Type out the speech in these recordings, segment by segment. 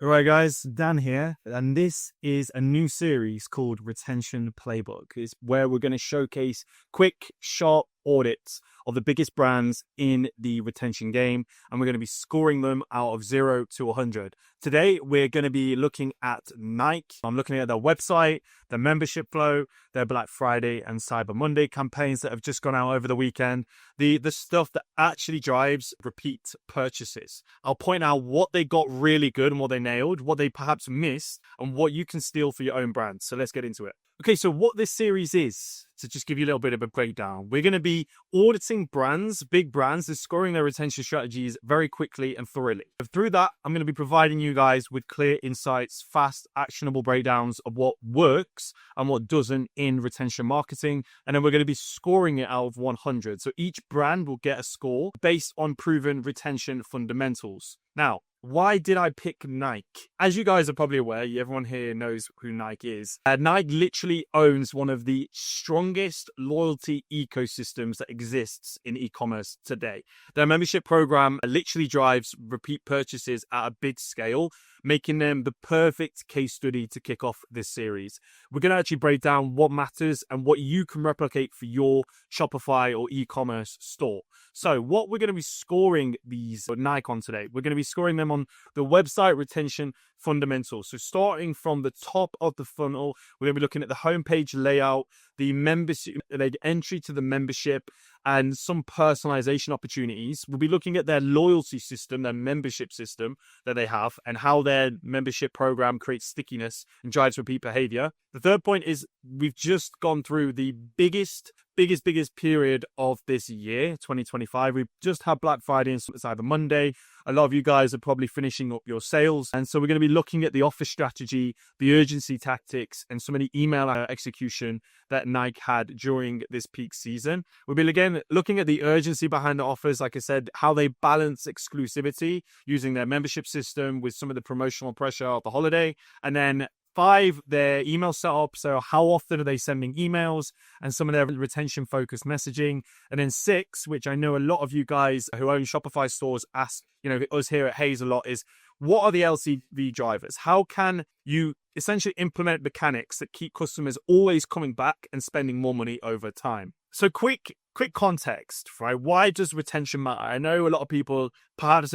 All right, guys, Dan here, and this is a new series called Retention Playbook. It's where we're going to showcase quick, sharp audits of the biggest brands in the retention game, and we're going to be scoring them out of 0 to 100. Today, we're going to be looking at Nike. I'm looking at their website, their membership flow, their Black Friday and Cyber Monday campaigns that have just gone out over the weekend, the stuff that actually drives repeat purchases. I'll point out what they got really good and what they nailed, what they perhaps missed, and what you can steal for your own brand. So let's get into it. Okay, so what this series is, to just give you a little bit of a breakdown, we're going to be auditing brands, big brands, and scoring their retention strategies very quickly and thoroughly. Through that, I'm going to be providing you guys with clear insights, fast, actionable breakdowns of what works and what doesn't in retention marketing. And then we're going to be scoring it out of 100. So each brand will get a score based on proven retention fundamentals. Now, why did I pick Nike? As you guys are probably aware, everyone here knows who Nike is. Nike literally owns one of the strongest loyalty ecosystems that exists in e-commerce today. Their membership program literally drives repeat purchases at a big scale, making them the perfect case study to kick off this series. We're going to actually break down what matters and what you can replicate for your Shopify or e-commerce store. So what we're going to be scoring these Nike on today, we're going to be scoring them on the website retention fundamentals. So starting from the top of the funnel, we're going to be looking at the homepage layout, the membership, the entry to the membership, and some personalization opportunities. We'll be looking at their loyalty system, their membership system that they have, and how their membership program creates stickiness and drives repeat behavior. The third point is we've just gone through the biggest period of this year, 2025. We've just had Black Friday and Cyber Monday. A lot of you guys are probably finishing up your sales. And so we're going to be looking at the offer strategy, the urgency tactics, and some of the email execution that Nike had during this peak season. We'll be again looking at the urgency behind the offers, like I said, how they balance exclusivity using their membership system with some of the promotional pressure of the holiday. And then 5, their email setup. So how often are they sending emails and some of their retention focused messaging. And then 6, which I know a lot of you guys who own Shopify stores ask, us here at Hayes a lot, is what are the LCV drivers? How can you essentially implement mechanics that keep customers always coming back and spending more money over time? So quick context, right? Why does retention matter? I know a lot of people, perhaps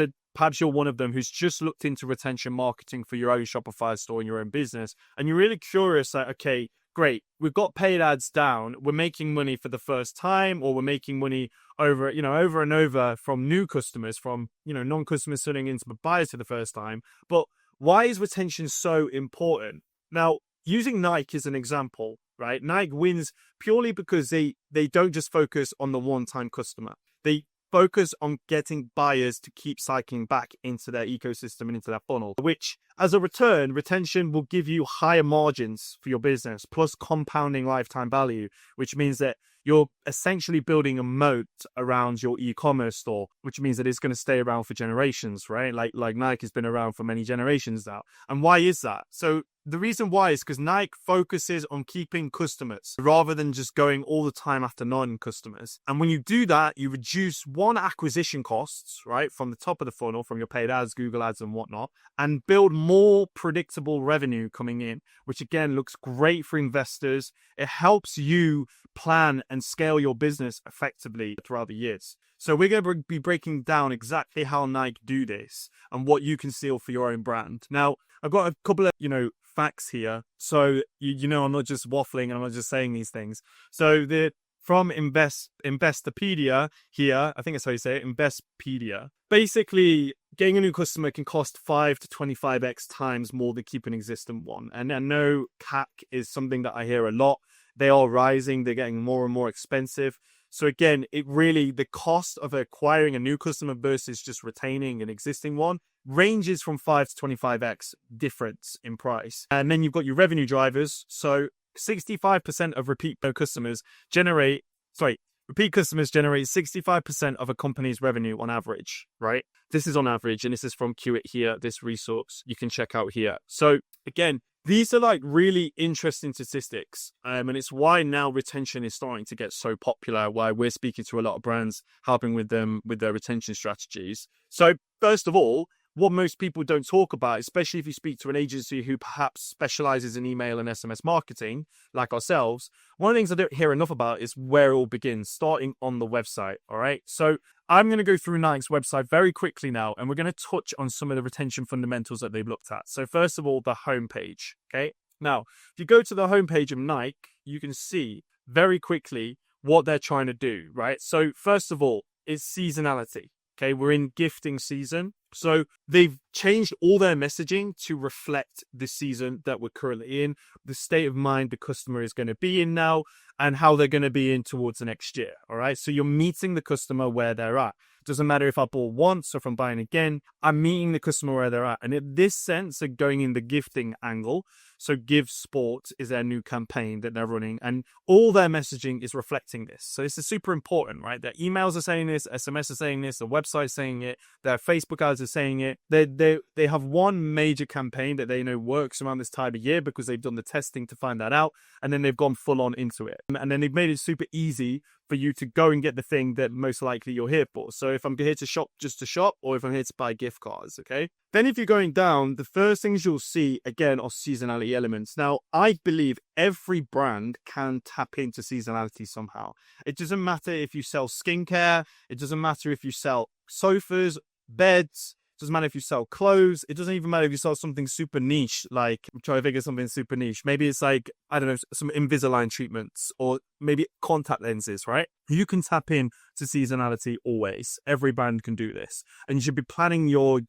you're one of them who's just looked into retention marketing for your own Shopify store and your own business, and you're really curious that, okay, great, we've got paid ads down, we're making money for the first time, or we're making money over and over from new customers, from, non-customers turning into buyers for the first time. But why is retention so important? Now, using Nike as an example, right? Nike wins purely because they don't just focus on the one-time customer. They focus on getting buyers to keep cycling back into their ecosystem and into their funnel, which as a return, retention will give you higher margins for your business, plus compounding lifetime value, which means that you're essentially building a moat around your e-commerce store, which means that it's going to stay around for generations, right? Like Nike has been around for many generations now. And why is that? So the reason why is because Nike focuses on keeping customers rather than just going all the time after non-customers. And when you do that, you reduce acquisition costs, right, from the top of the funnel, from your paid ads, Google ads and whatnot, and build more predictable revenue coming in, which again looks great for investors. It helps you plan and scale your business effectively throughout the years. So we're going to be breaking down exactly how Nike do this and what you can steal for your own brand. Now, I've got a couple of, facts here. So, I'm not just waffling and I'm not just saying these things. So from Investopedia here, I think that's how you say it, Investopedia. Basically, getting a new customer can cost 5 to 25x times more than keeping an existing one. And I know CAC is something that I hear a lot. They are rising. They're getting more and more expensive. So again, the cost of acquiring a new customer versus just retaining an existing one ranges from 5 to 25x difference in price. And then you've got your revenue drivers. So 65% of repeat customers generate 65% of a company's revenue on average, right? This is on average, and this is from Qit here, this resource you can check out here. So again, these are really interesting statistics, and it's why now retention is starting to get so popular, why we're speaking to a lot of brands, helping with them with their retention strategies. So first of all, what most people don't talk about, especially if you speak to an agency who perhaps specializes in email and SMS marketing, like ourselves. One of the things I don't hear enough about is where it all begins, starting on the website. All right. So I'm going to go through Nike's website very quickly now, and we're going to touch on some of the retention fundamentals that they've looked at. So first of all, the homepage. Okay. Now, if you go to the homepage of Nike, you can see very quickly what they're trying to do, right? So first of all, is seasonality. Okay, we're in gifting season. So they've changed all their messaging to reflect the season that we're currently in, the state of mind the customer is going to be in now, and how they're going to be in towards the next year. All right. So you're meeting the customer where they're at. Doesn't matter if I bought once or if I'm buying again, I'm meeting the customer where they're at. And in this sense of going in the gifting angle, so Give Sport is their new campaign that they're running, and all their messaging is reflecting this. So this is super important, right? Their emails are saying this, SMS are saying this, the website is saying it, their Facebook ads are saying it. They have one major campaign that they know works around this time of year because they've done the testing to find that out, and then they've gone full on into it. And then they've made it super easy for you to go and get the thing that most likely you're here for. So if I'm here to shop just to shop, or if I'm here to buy gift cards, okay? Then if you're going down, the first things you'll see, again, are seasonality elements. Now, I believe every brand can tap into seasonality somehow. It doesn't matter if you sell skincare. It doesn't matter if you sell sofas, beds. It doesn't matter if you sell clothes. It doesn't even matter if you sell something super niche, like, I'm trying to figure something super niche. Maybe it's like, I don't know, some Invisalign treatments or maybe contact lenses, right? You can tap in to seasonality always. Every brand can do this. And you should be planning your,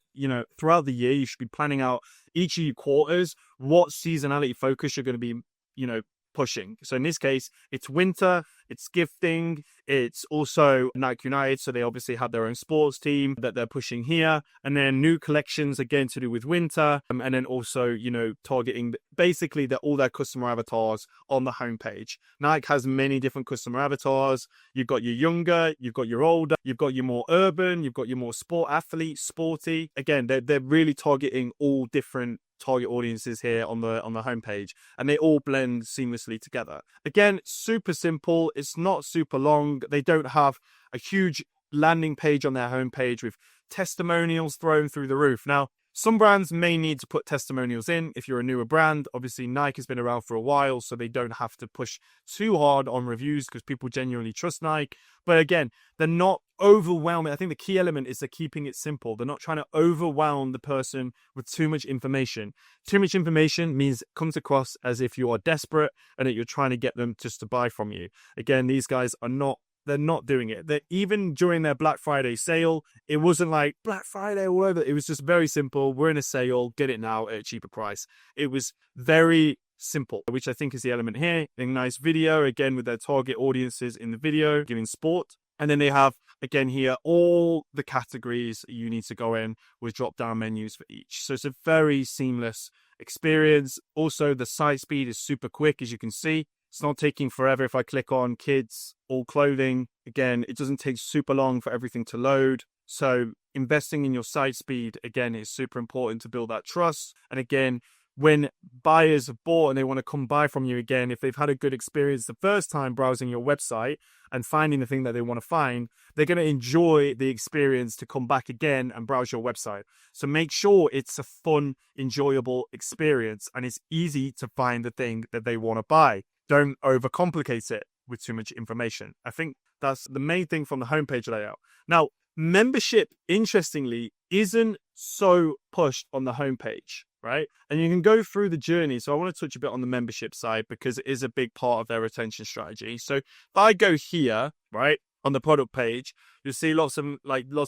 throughout the year, you should be planning out each of your quarters, what seasonality focus you're going to be, pushing. So in this case, it's winter, it's gifting, it's also Nike United. So they obviously have their own sports team that they're pushing here. And then new collections, again, to do with winter. And then also, targeting basically all their customer avatars on the homepage. Nike has many different customer avatars. You've got your younger, you've got your older, you've got your more urban, you've got your more sport athlete, sporty. Again, they're really targeting all different target audiences here on the homepage, and they all blend seamlessly together. Again, super simple. It's not super long. They don't have a huge landing page on their homepage with testimonials thrown through the roof. Now, some brands may need to put testimonials in if you're a newer brand. Obviously, Nike has been around for a while, so they don't have to push too hard on reviews because people genuinely trust Nike. But again, they're not overwhelming. I think the key element is they're keeping it simple. They're not trying to overwhelm the person with too much information. Too much information means it comes across as if you are desperate and that you're trying to get them just to buy from you. Again, these guys are not. They're not doing it. Even during their Black Friday sale, it wasn't like Black Friday all over. It was just very simple. We're in a sale. Get it now at a cheaper price. It was very simple, which I think is the element here. A nice video, again, with their target audiences in the video, giving sport. And then they have, again here, all the categories you need to go in with drop-down menus for each. So it's a very seamless experience. Also, the site speed is super quick, as you can see. It's not taking forever. If I click on kids, all clothing, again, it doesn't take super long for everything to load. So investing in your site speed, again, is super important to build that trust. And again, when buyers have bought and they want to come buy from you again, if they've had a good experience the first time browsing your website and finding the thing that they want to find, they're going to enjoy the experience to come back again and browse your website. So make sure it's a fun, enjoyable experience and it's easy to find the thing that they want to buy. Don't overcomplicate it with too much information. I think that's the main thing from the homepage layout. Now, membership, interestingly, isn't so pushed on the homepage, right? And you can go through the journey. So I want to touch a bit on the membership side because it is a big part of their retention strategy. So if I go here, right, on the product page, you'll see lots of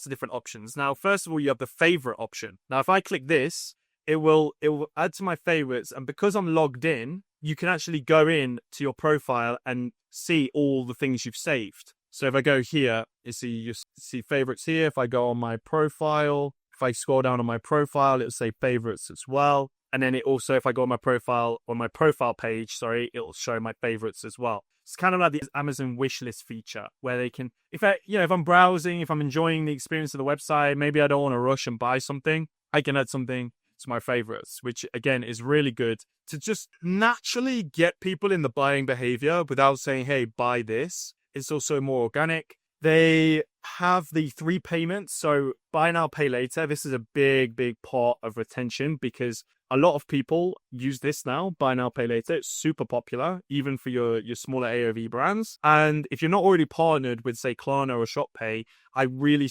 different options. Now, first of all, you have the favorite option. Now, if I click this, it will add to my favorites. And because I'm logged in, you can actually go in to your profile and see all the things you've saved. So if I go here, you see favorites here. If I go on my profile, if I scroll down on my profile, it'll say favorites as well. And then it also, if I go on my profile page, it'll show my favorites as well. It's kind of like the Amazon wishlist feature where they can, if I'm browsing, if I'm enjoying the experience of the website, maybe I don't want to rush and buy something, I can add something to my favorites, which again is really good to just naturally get people in the buying behavior without saying, hey, buy this. It's also more organic. They have the 3 payments. So buy now, pay later. This is a big part of retention because a lot of people use this now, buy now, pay later. It's super popular, even for your smaller AOV brands. And if you're not already partnered with, say, Klarna or ShopPay, I really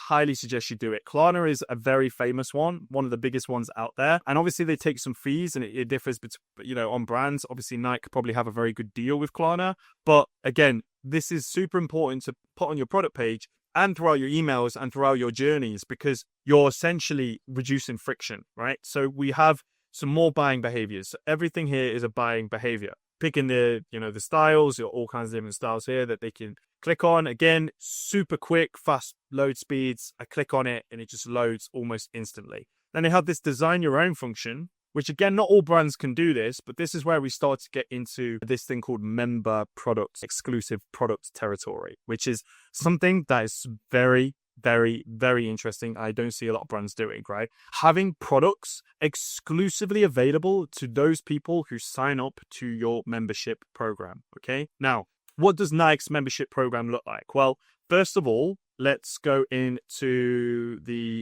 highly suggest you do it. Klarna is a very famous one of the biggest ones out there. And obviously they take some fees and it differs, on brands. Obviously Nike probably have a very good deal with Klarna. But again, this is super important to put on your product page and throughout your emails and throughout your journeys, because you're essentially reducing friction, right? So we have some more buying behaviors. So everything here is a buying behavior. Picking the styles, all kinds of different styles here that they can click on. Again, super quick, fast load speeds. I click on it and it just loads almost instantly. Then they have this design your own function, which again, not all brands can do this, but this is where we start to get into this thing called member products, exclusive product territory, which is something that is very, very, very interesting. I don't see a lot of brands doing, right? Having products exclusively available to those people who sign up to your membership program, okay? Now, what does Nike's membership program look like? Well, first of all, let's go into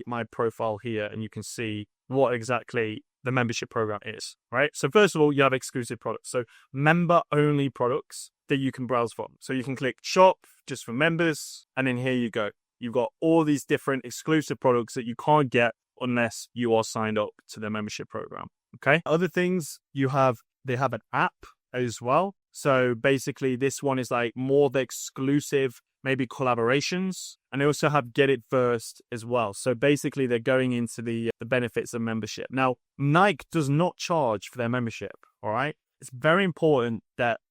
my profile here and you can see what exactly the membership program is, right? So first of all, you have exclusive products. So member-only products that you can browse from. So you can click shop just for members, and then here you go. You've got all these different exclusive products that you can't get unless you are signed up to the membership program, okay? Other things they have an app as well. So basically this one is like more the exclusive, maybe collaborations, and they also have Get It First as well. So basically they're going into the benefits of membership. Now, Nike does not charge for their membership, all right? It's very important that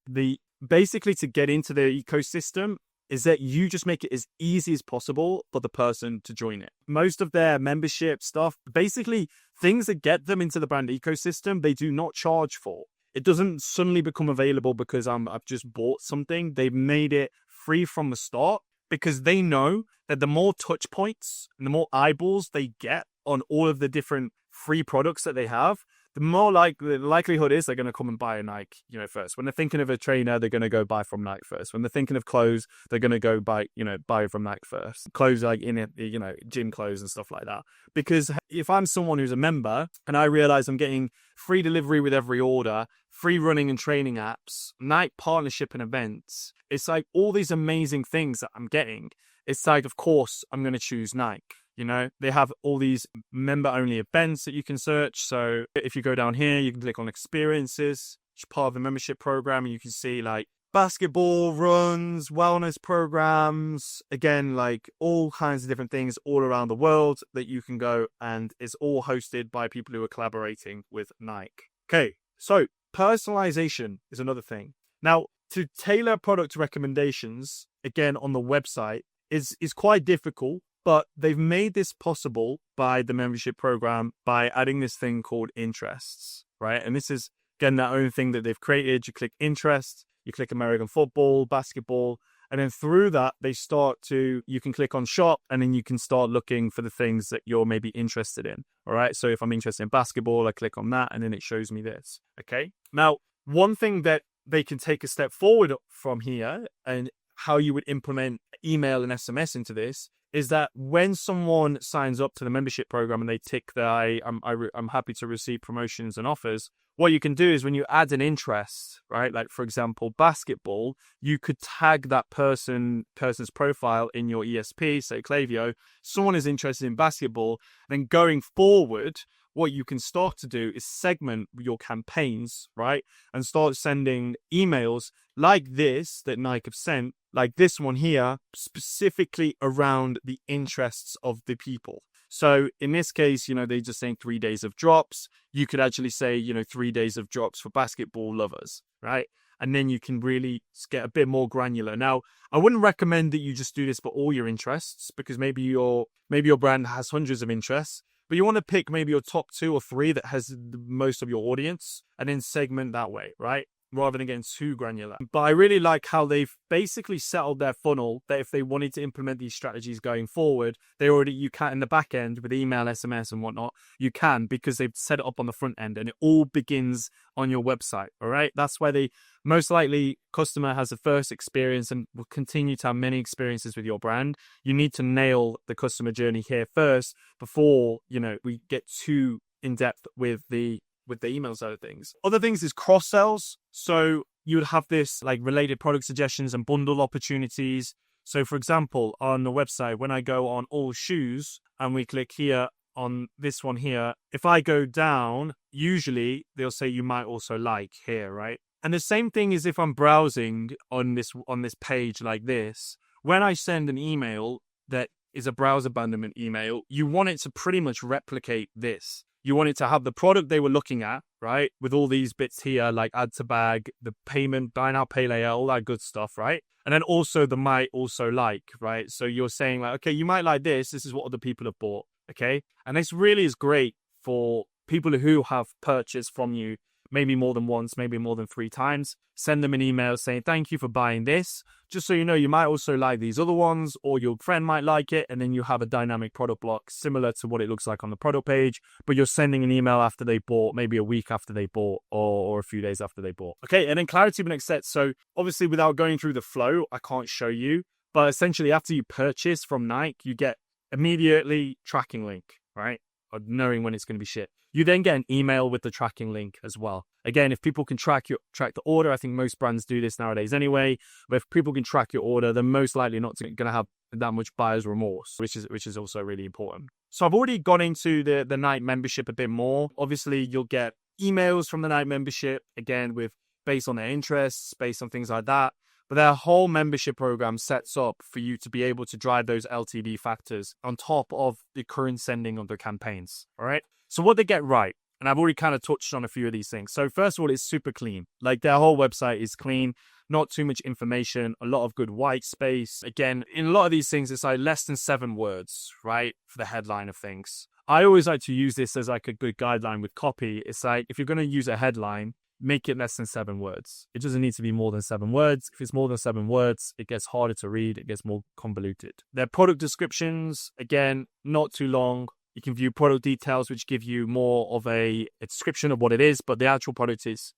basically to get into their ecosystem is that you just make it as easy as possible for the person to join it. Most of their membership stuff, basically things that get them into the brand ecosystem, they do not charge for. It doesn't suddenly become available because I've just bought something. They've made it free from the start because they know that the more touch points and the more eyeballs they get on all of the different free products that they have, the more the likelihood is they're going to come and buy a Nike, first. When they're thinking of a trainer, they're going to go buy from Nike first. When they're thinking of clothes, they're going to go buy from Nike first. Clothes like gym clothes and stuff like that. Because if I'm someone who's a member and I realize I'm getting free delivery with every order, free running and training apps, Nike partnership and events, it's like all these amazing things that I'm getting. It's like, of course, I'm going to choose Nike. They have all these member-only events that you can search. So if you go down here, you can click on experiences, which is part of the membership program, and you can see like basketball runs, wellness programs, again, like all kinds of different things all around the world that you can go, and it's all hosted by people who are collaborating with Nike. Okay, so personalization is another thing. Now, to tailor product recommendations, again, on the website is quite difficult. But they've made this possible by the membership program by adding this thing called interests, right? And this is, again, that own thing that they've created. You click interest, you click American football, basketball, and then through that, you can click on shop, and then you can start looking for the things that you're maybe interested in, all right? So if I'm interested in basketball, I click on that, and then it shows me this, okay? Now, one thing that they can take a step forward from here and how you would implement email and SMS into this is that when someone signs up to the membership program and they tick that I'm happy to receive promotions and offers, what you can do is when you add an interest, right? Like for example, basketball, you could tag that person's profile in your ESP, say Klaviyo. Someone is interested in basketball. Then going forward, what you can start to do is segment your campaigns, right? And start sending emails like this that Nike have sent, like this one here, specifically around the interests of the people. So in this case, they're just saying 3 days of drops. You could actually say, 3 days of drops for basketball lovers, right? And then you can really get a bit more granular. Now, I wouldn't recommend that you just do this for all your interests because maybe your brand has hundreds of interests. But you want to pick maybe your top 2 or 3 that has the most of your audience and then segment that way, right? rather than getting too granular. But I really like how they've basically settled their funnel that if they wanted to implement these strategies going forward, you can in the back end with email, SMS and whatnot, you can, because they've set it up on the front end and it all begins on your website. All right. That's why they most likely customer has the first experience and will continue to have many experiences with your brand. You need to nail the customer journey here first before, we get too in depth with the email side of things. Other things is cross sells. So you would have this like related product suggestions and bundle opportunities. So for example, on the website, when I go on all shoes and we click here on this one here, if I go down, usually they'll say you might also like here, right? And the same thing is if I'm browsing on this page like this, when I send an email that is a browse abandonment email, you want it to pretty much replicate this. You want it to have the product they were looking at, right? With all these bits here, like add to bag, the payment, buy now, pay later, all that good stuff, right? And then also the might also like, right? So you're saying like, okay, you might like this. This is what other people have bought, okay? And this really is great for people who have purchased from you maybe more than once, maybe more than 3 times. Send them an email saying, thank you for buying this. Just so you know, you might also like these other ones, or your friend might like it. And then you have a dynamic product block similar to what it looks like on the product page, but you're sending an email after they bought, maybe a week after they bought, or a few days after they bought. Okay, and then clarity of next set. So obviously without going through the flow, I can't show you, but essentially after you purchase from Nike, you get immediately tracking link, right? Or knowing when it's going to be shipped. You then get an email with the tracking link as well. Again, if people can track the order, I think most brands do this nowadays anyway. But if people can track your order, they're most likely not going to have that much buyer's remorse, which is also really important. So I've already gone into the Nike membership a bit more. Obviously, you'll get emails from the Nike membership, again, based on their interests, based on things like that. But their whole membership program sets up for you to be able to drive those LTV factors on top of the current sending of the campaigns. All right. So what they get right, and I've already kind of touched on a few of these things. So first of all, it's super clean. Like their whole website is clean, not too much information, a lot of good white space. Again, in a lot of these things, it's like less than 7 words, right? For the headline of things. I always like to use this as like a good guideline with copy. It's like, if you're going to use a headline, make it less than 7 words. It doesn't need to be more than 7 words. If it's more than 7 words, it gets harder to read. It gets more convoluted. Their product descriptions, again, not too long. You can view product details, which give you more of a description of what it is, but the actual product is,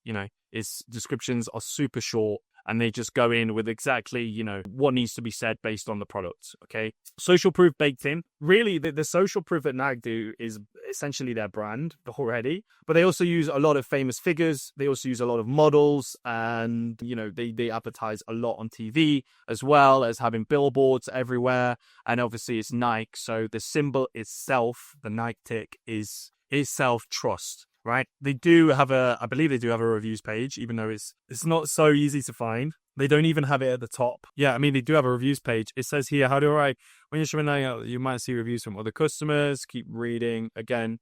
its descriptions are super short and they just go in with exactly, what needs to be said based on the product. Okay. Social proof baked in. Really, the social proof that Nike do is essentially their brand already, but they also use a lot of famous figures. They also use a lot of models and, they advertise a lot on TV as well as having billboards everywhere. And obviously it's Nike. So the symbol itself, the Nike tick is self-trust. Right. They do have I believe they do have a reviews page, even though it's not so easy to find. They don't even have it at the top. Yeah, I mean, they do have a reviews page. It says here, when you're showing out, you might see reviews from other customers. Keep reading. Again,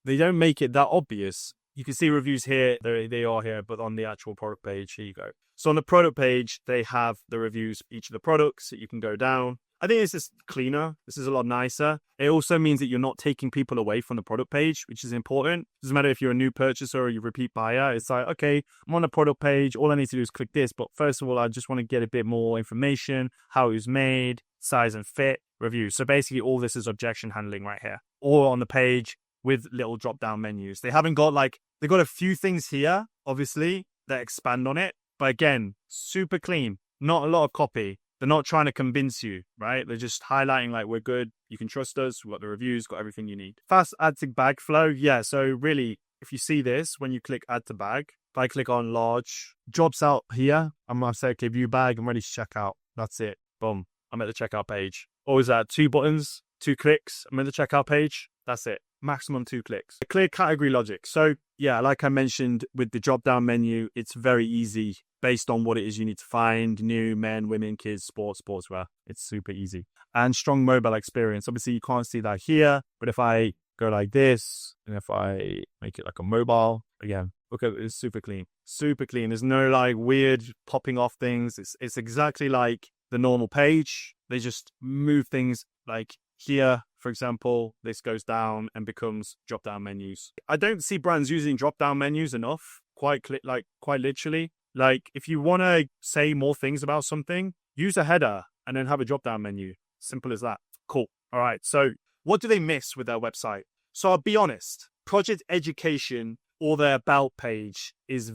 they don't make it that obvious. You can see reviews here. They are here, but on the actual product page, here you go. So on the product page, they have the reviews for each of the products that you can go down. I think it's just cleaner. This is a lot nicer. It also means that you're not taking people away from the product page, which is important. It doesn't matter if you're a new purchaser or you repeat buyer. It's like, okay, I'm on the product page. All I need to do is click this. But first of all, I just want to get a bit more information, how it was made, size and fit, review. So basically all this is objection handling right here. Or on the page with little drop-down menus. They've got a few things here, obviously, that expand on it. But again, super clean. Not a lot of copy. They're not trying to convince you, right? They're just highlighting like, we're good. You can trust us. We've got the reviews, got everything you need. Fast add to bag flow. Yeah. So really, if you see this, when you click add to bag, if I click on large, jobs out here, I'm going to say, okay, view bag. I'm ready to check out. That's it. Boom. I'm at the checkout page. Or is that 2 buttons, 2 clicks? I'm at the checkout page. That's it. Maximum 2 clicks. A clear category logic. So yeah, like I mentioned with the drop down menu, it's very easy based on what it is you need to find. New, men, women, kids, sportswear. It's super easy. And strong mobile experience. Obviously you can't see that here, but if I go like this, and if I make it like a mobile, again, look at it, it's super clean. Super clean. There's no like weird popping off things. It's exactly like the normal page. They just move things like here, for example, this goes down and becomes drop-down menus. I don't see brands using drop-down menus enough. quite literally. Like, if you want to say more things about something, use a header and then have a drop-down menu. Simple as that. Cool. All right. So what do they miss with their website? So I'll be honest, project education or their about page is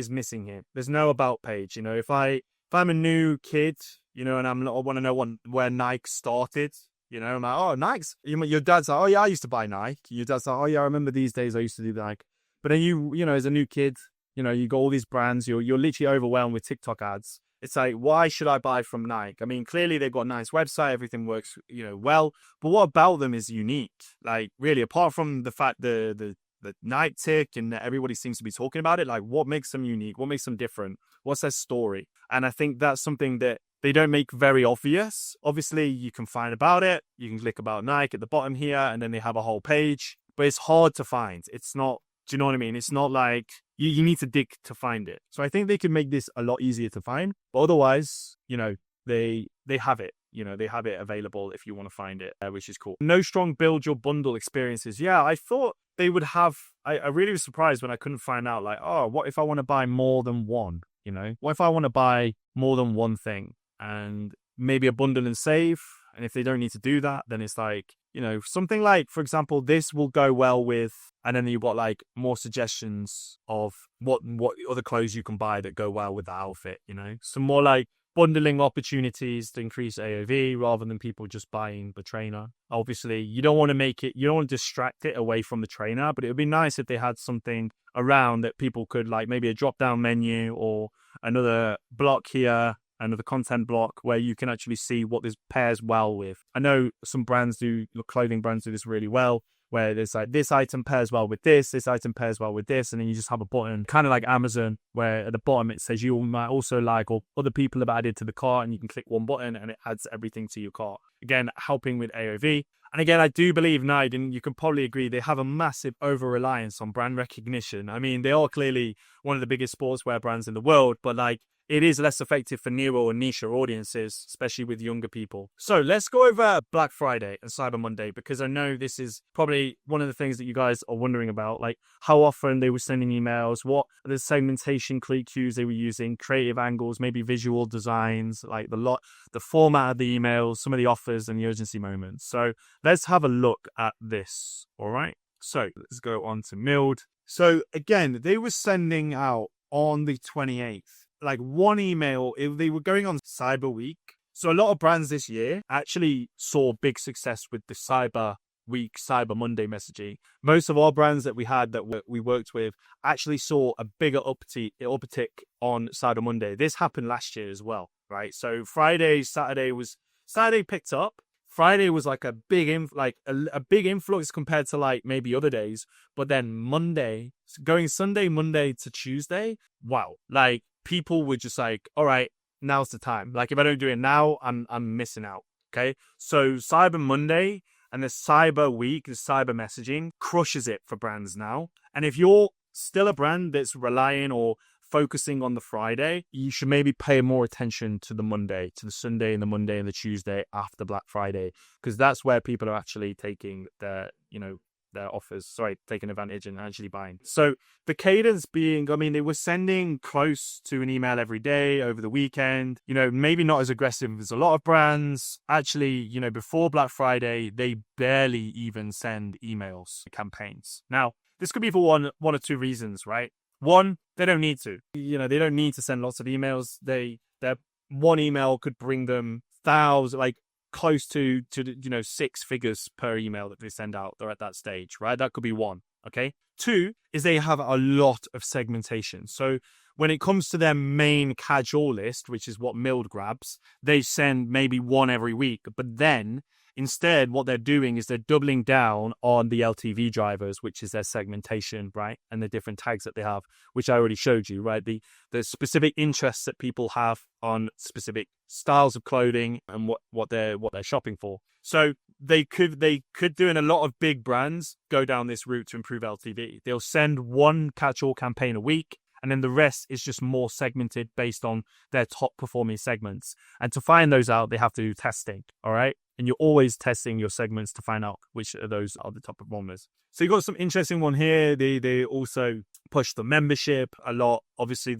missing here. There's no about page. You know, if I'm a new kid, you know, and I want to know where Nike started, you know, I'm like, oh, Nike's. Your dad's like, oh yeah, I used to buy Nike. Your dad's like, oh yeah, I remember these days I used to do Nike. But then you know, as a new kid, you know, you got all these brands. You're literally overwhelmed with TikTok ads. It's like, why should I buy from Nike? I mean, clearly they've got a nice website. Everything works, you know, well. But what about them is unique? Like, really, apart from the fact the Nike tick and everybody seems to be talking about it, like, what makes them unique? What makes them different? What's their story? And I think that's something that they don't make very obvious. Obviously, you can find about it. You can click about Nike at the bottom here, and then they have a whole page. But it's hard to find. It's not, do you know what I mean? It's not like you need to dig to find it. So I think they could make this a lot easier to find. But otherwise, you know, they have it. You know, they have it available if you want to find it, which is cool. No strong build your bundle experiences. Yeah, I thought they would have. I really was surprised when I couldn't find out, like, oh, what if I want to buy more than one? You know, what if I want to buy more than one thing and maybe a bundle and save? And if they don't need to do that, then it's like, you know, something like, for example, this will go well with, and then you've got like more suggestions of what other clothes you can buy that go well with the outfit, you know, some more like bundling opportunities to increase AOV rather than people just buying the trainer. Obviously, you don't want to distract it away from the trainer, but it would be nice if they had something around that people could, like, maybe a drop down menu or another block here, another content block where you can actually see what this pairs well with. I know some clothing brands do this really well, where there's like, this item pairs well with this item pairs well with this, and then you just have a button, kind of like Amazon, where at the bottom it says you might also like, or other people have added to the cart, and you can click one button and it adds everything to your cart. Again, helping with AOV. And again, I do believe Nike, and you can probably agree, they have a massive over-reliance on brand recognition. I mean, they are clearly one of the biggest sportswear brands in the world, but like, it is less effective for newer or niche audiences, especially with younger people. So let's go over Black Friday and Cyber Monday, because I know this is probably one of the things that you guys are wondering about, like how often they were sending emails, what the segmentation click cues they were using, creative angles, maybe visual designs, like the format of the emails, some of the offers and the urgency moments. So let's have a look at this. All right. So let's go on to Mild. So again, they were sending out on the 28th. Like one email, they were going on Cyber Week. So a lot of brands this year actually saw big success with the Cyber Week, Cyber Monday messaging. Most of our brands that we had that we worked with actually saw a bigger uptick on Cyber Monday. This happened last year as well, right? So Saturday picked up. Friday was like a big influx compared to like maybe other days. But then Monday, going Sunday, Monday to Tuesday, wow, like, people were just like, all right, now's the time. Like, if I don't do it now, I'm missing out. Okay. So Cyber Monday and the Cyber Week, the cyber messaging crushes it for brands now. And if you're still a brand that's relying or focusing on the Friday, you should maybe pay more attention to the Monday, to the Sunday and the Monday and the Tuesday after Black Friday, because that's where people are actually taking their offers, taking advantage and actually buying. So the cadence being, I mean, they were sending close to an email every day over the weekend, you know, maybe not as aggressive as a lot of brands. Actually, you know, before Black Friday, they barely even send emails campaigns. Now, this could be for one or two reasons, right? One, they don't need to. You know, they don't need to send lots of emails. Their one email could bring them thousands, like close to you know, six figures per email that they send out. They're at that stage, right? That could be one. Okay. Two is they have a lot of segmentation. So when it comes to their main catch-all list, which is what Mild grabs, they send maybe one every week. But then instead, what they're doing is they're doubling down on the LTV drivers, which is their segmentation, right? And the different tags that they have, which I already showed you, right? The specific interests that people have on specific styles of clothing and what they're shopping for. So they could do, in a lot of big brands, go down this route to improve LTV. They'll send one catch-all campaign a week, and then the rest is just more segmented based on their top performing segments. And to find those out, they have to do testing, all right? And you're always testing your segments to find out which of those are the top performers. So you got some interesting one here. They also push the membership a lot. Obviously,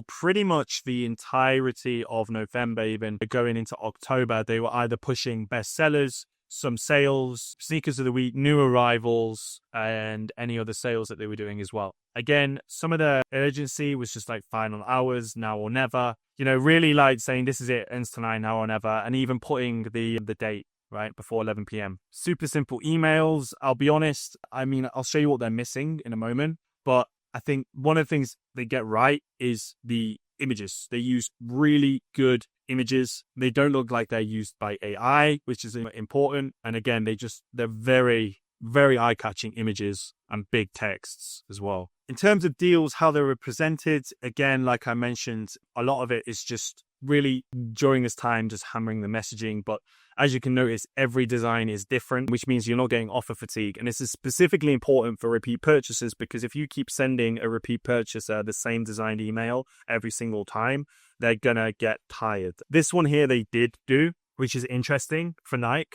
pretty much the entirety of November, even going into October, they were either pushing bestsellers, some sales, sneakers of the week, new arrivals, and any other sales that they were doing as well. Again, some of the urgency was just like final hours, now or never. Really like saying this is it, ends tonight, now or never, and even putting the date right before 11 p.m. Super simple emails. I'll be honest. I'll show you what they're missing in a moment, but I think one of the things they get right is the images. They use really good images. They don't look like they're used by AI, which is important. And again, they're very, very eye-catching images and big texts as well. In terms of deals, how they were presented, again, like I mentioned, a lot of it is just really during this time, just hammering the messaging. But as you can notice, every design is different, which means you're not getting offer fatigue. And this is specifically important for repeat purchases, because if you keep sending a repeat purchaser the same designed email every single time, they're going to get tired. This one here they did do, which is interesting for Nike.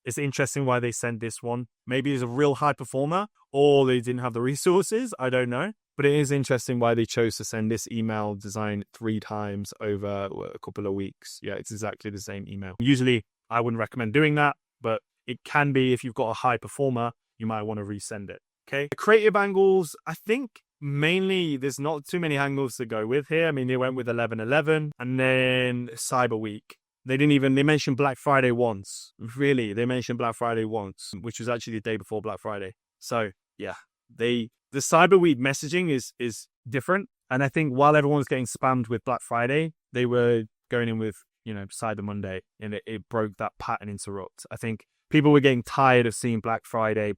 It's interesting why they sent this one. Maybe it's a real high performer or they didn't have the resources. I don't know. But it is interesting why they chose to send this email design 3 times over a couple of weeks. Yeah, it's exactly the same email. Usually, I wouldn't recommend doing that, but it can be if you've got a high performer, you might want to resend it. Okay. Creative angles, I think mainly there's not too many angles to go with here. They went with 11/11 and then Cyber Week. They mentioned Black Friday once. Really, they mentioned Black Friday once, which was actually the day before Black Friday. So yeah, the Cyber Week messaging is different. And I think while everyone's getting spammed with Black Friday, they were going in with, Cyber Monday, and it broke that pattern interrupt. I think people were getting tired of seeing Black Friday,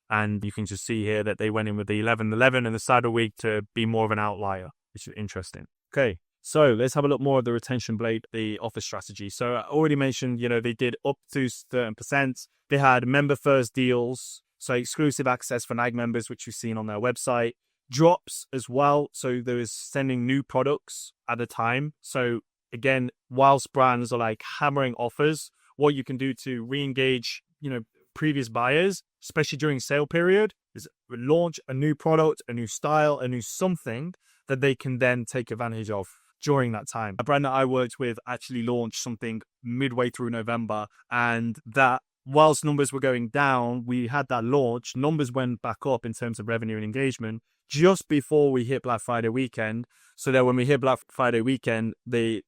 and you can just see here that they went in with the 11/11 and the Cyber Week to be more of an outlier, which is interesting. Okay. So let's have a look more at the retention blade, the offer strategy. So I already mentioned, they did up to certain percent. They had member first deals, so exclusive access for Nike members, which you've seen on their website. Drops as well. So there is sending new products at a time. So again, whilst brands are like hammering offers, what you can do to re-engage, previous buyers, especially during sale period, is launch a new product, a new style, a new something that they can then take advantage of during that time. A brand that I worked with actually launched something midway through November, and that whilst numbers were going down, we had that launch, numbers went back up in terms of revenue and engagement just before we hit Black Friday weekend. So that when we hit Black Friday weekend, the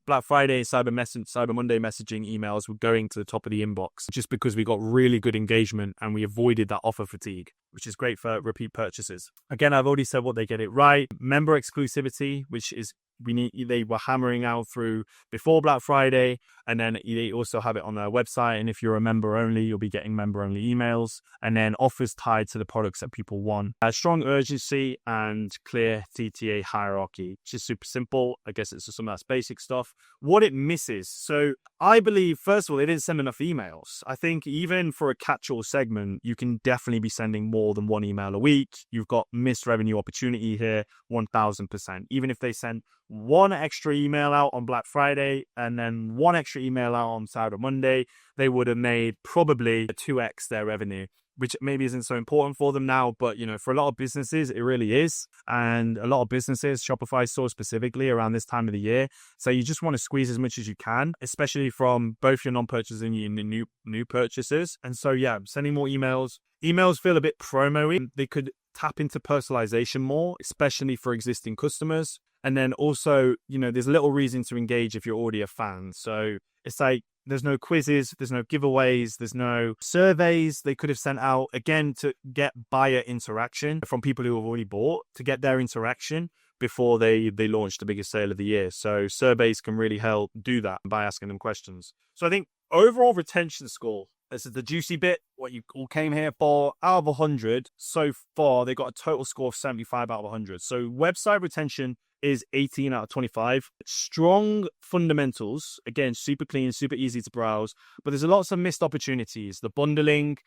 Black Friday, Cyber Monday messaging emails were going to the top of the inbox just because we got really good engagement and we avoided that offer fatigue, which is great for repeat purchases. Again, I've already said what they get it right. Member exclusivity, which is they were hammering out through before Black Friday, and then they also have it on their website. And if you're a member only, you'll be getting member only emails, and then offers tied to the products that people want. Strong urgency and clear TTA hierarchy, which is super simple. I guess it's just some of that basic stuff. What it misses. So I believe, first of all, they didn't send enough emails. I think even for a catch-all segment, you can definitely be sending more than 1 email a week. You've got missed revenue opportunity here, 1000%. Even if they send 1 extra email out on Black Friday and then 1 extra email out on Cyber Monday, they would have made probably 2x their revenue, which maybe isn't so important for them now, but for a lot of businesses, it really is. And a lot of businesses, Shopify stores specifically around this time of the year. So you just want to squeeze as much as you can, especially from both your non-purchasers and your new purchasers. And so, sending more emails. Emails feel a bit promo-y. They could tap into personalization more, especially for existing customers. And then also, there's little reason to engage if you're already a fan. So it's like, there's no quizzes, there's no giveaways, there's no surveys they could have sent out, again, to get buyer interaction from people who have already bought, to get their interaction before they launch the biggest sale of the year. So surveys can really help do that by asking them questions. So I think overall retention score, this is the juicy bit, what you all came here for. Out of 100, so far, they got a total score of 75 out of 100. So website retention is 18 out of 25. Strong fundamentals, again, super clean, super easy to browse, but there's lots of missed opportunities. The bundling,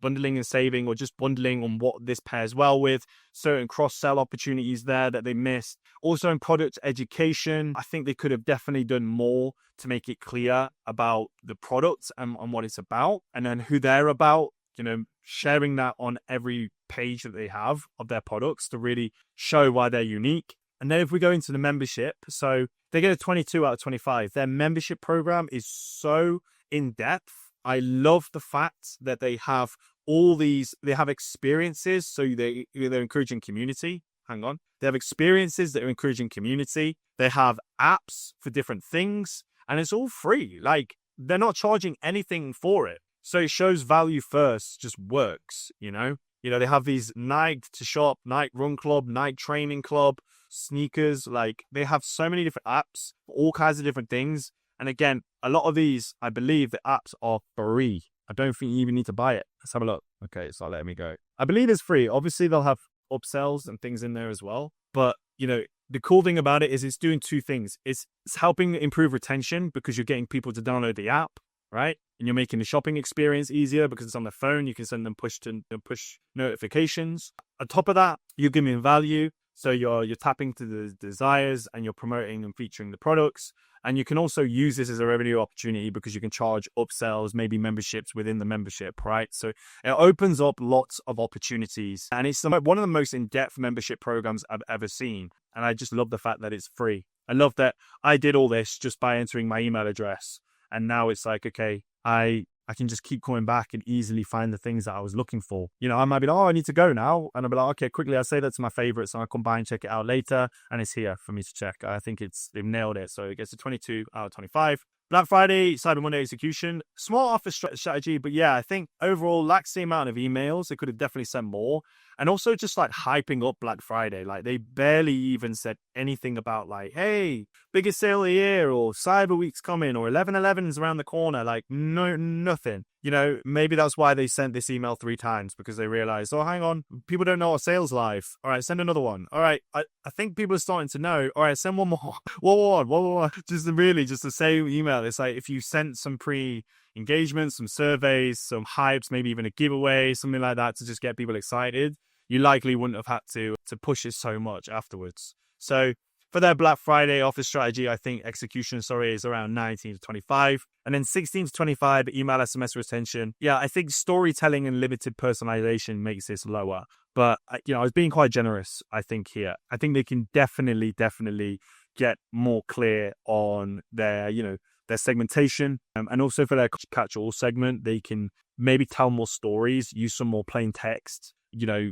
bundling and saving, or just bundling on what this pairs well with, certain cross-sell opportunities there that they missed. Also in product education, I think they could have definitely done more to make it clear about the product and what it's about, and then who they're about, sharing that on every page that they have of their products to really show why they're unique. And then if we go into the membership, so they get a 22 out of 25. Their membership program is so in depth. I love the fact that they have they have experiences. So they're encouraging community. Hang on. They have experiences that are encouraging community. They have apps for different things, and it's all free. Like, they're not charging anything for it. So it shows value first just works, They have these Nike to shop, Nike Run Club, Nike Training Club, sneakers. Like, they have so many different apps for all kinds of different things. And again, a lot of these, I believe the apps are free. I don't think you even need to buy it. Let's have a look. Okay, so let me go. I believe it's free. Obviously, they'll have upsells and things in there as well. But, the cool thing about it is it's doing two things. It's helping improve retention because you're getting people to download the app, right? And you're making the shopping experience easier because it's on their phone. You can send them push notifications. On top of that, you're giving value. So you're tapping to the desires and you're promoting and featuring the products. And you can also use this as a revenue opportunity because you can charge upsells, maybe memberships within the membership, right? So it opens up lots of opportunities. And it's one of the most in-depth membership programs I've ever seen. And I just love the fact that it's free. I love that I did all this just by entering my email address. And now it's like, okay, I can just keep coming back and easily find the things that I was looking for. I might be like, oh, I need to go now. And I'll be like, okay, quickly, I'll say that to my favorites and I'll come by and check it out later. And it's here for me to check. I think they've nailed it. So it gets a 22 out of 25. Black Friday, Cyber Monday execution, small offer strategy. But yeah, I think overall lacks the amount of emails. They could have definitely sent more. And also just like hyping up Black Friday. Like, they barely even said anything about like, hey, biggest sale of the year, or Cyber Week's coming, or 11/11's around the corner. Like, no, nothing. Maybe that's why they sent this email 3 times, because they realized, oh, hang on, people don't know our sales live. All right, send another one. All right, I think people are starting to know. All right, send one more. One. Just the same email. It's like if you sent some pre-engagement, some surveys, some hypes, maybe even a giveaway, something like that to just get people excited, you likely wouldn't have had to push it so much afterwards. So for their Black Friday offer strategy, I think execution, is around 19 to 25. And then 16 to 25, email SMS retention. Yeah, I think storytelling and limited personalization makes this lower. But, I was being quite generous, I think, here. I think they can definitely get more clear on their segmentation. And also for their catch-all segment, they can maybe tell more stories, use some more plain text,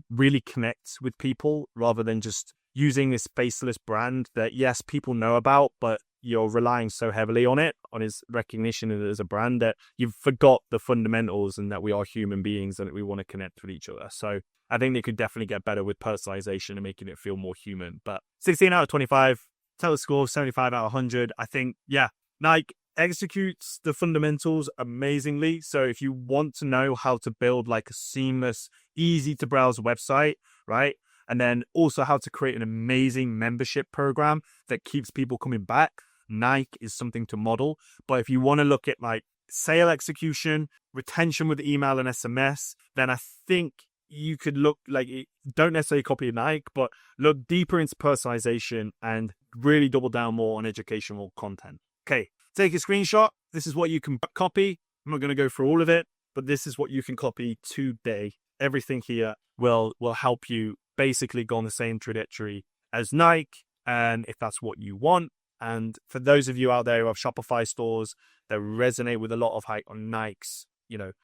really connect with people rather than just using this faceless brand that, yes, people know about, but you're relying so heavily on its recognition as a brand that you've forgot the fundamentals and that we are human beings and that we want to connect with each other. So I think they could definitely get better with personalization and making it feel more human. But 16 out of 25, total score 75 out of 100. I think, yeah, Nike executes the fundamentals amazingly. So if you want to know how to build like a seamless, easy to browse website, right? And then also how to create an amazing membership program that keeps people coming back, Nike is something to model. But if you want to look at like sale execution, retention with email and SMS, then I think you could look like, don't necessarily copy Nike, but look deeper into personalization and really double down more on educational content. Okay, take a screenshot. This is what you can copy. I'm not going to go through all of it, but this is what you can copy today. Everything here will help you basically go on the same trajectory as Nike, and if that's what you want. And for those of you out there who have Shopify stores that resonate with a lot of hype on Nike's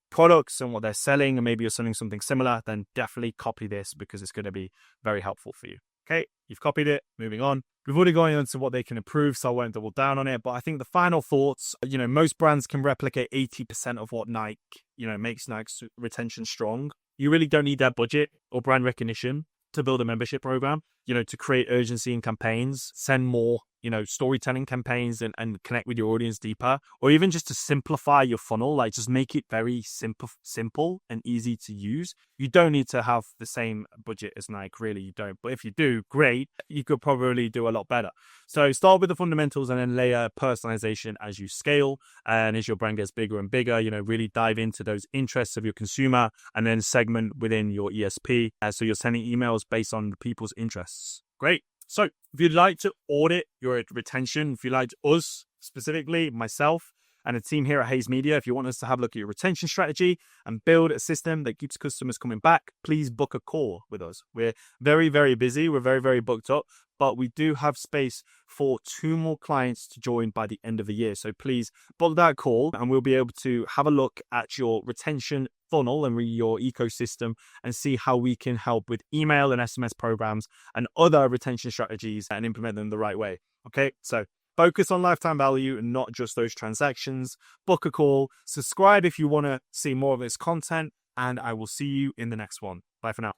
products and what they're selling, and maybe you're selling something similar, then definitely copy this because it's going to be very helpful for you. Okay, you've copied it. Moving on. We've already gone into what they can improve, so I won't double down on it. But I think the final thoughts, most brands can replicate 80% of what Nike, makes Nike's retention strong. You really don't need that budget or brand recognition to build a membership program, to create urgency in campaigns, send more, storytelling campaigns and connect with your audience deeper, or even just to simplify your funnel, like just make it very simple and easy to use. You don't need to have the same budget as Nike, really, you don't. But if you do, great, you could probably do a lot better. So start with the fundamentals and then layer personalization as you scale. And as your brand gets bigger and bigger, really dive into those interests of your consumer and then segment within your ESP. So you're sending emails based on people's interests. Great. So if you'd like to audit your retention, if you like us specifically, myself, and a team here at Hayes Media. If you want us to have a look at your retention strategy and build a system that keeps customers coming back, please book a call with us. We're very, very busy. We're very, very booked up, but we do have space for 2 more clients to join by the end of the year. So please book that call and we'll be able to have a look at your retention funnel and your ecosystem and see how we can help with email and SMS programs and other retention strategies and implement them the right way. Okay, so focus on lifetime value and not just those transactions. Book a call, subscribe if you want to see more of this content, and I will see you in the next one. Bye for now.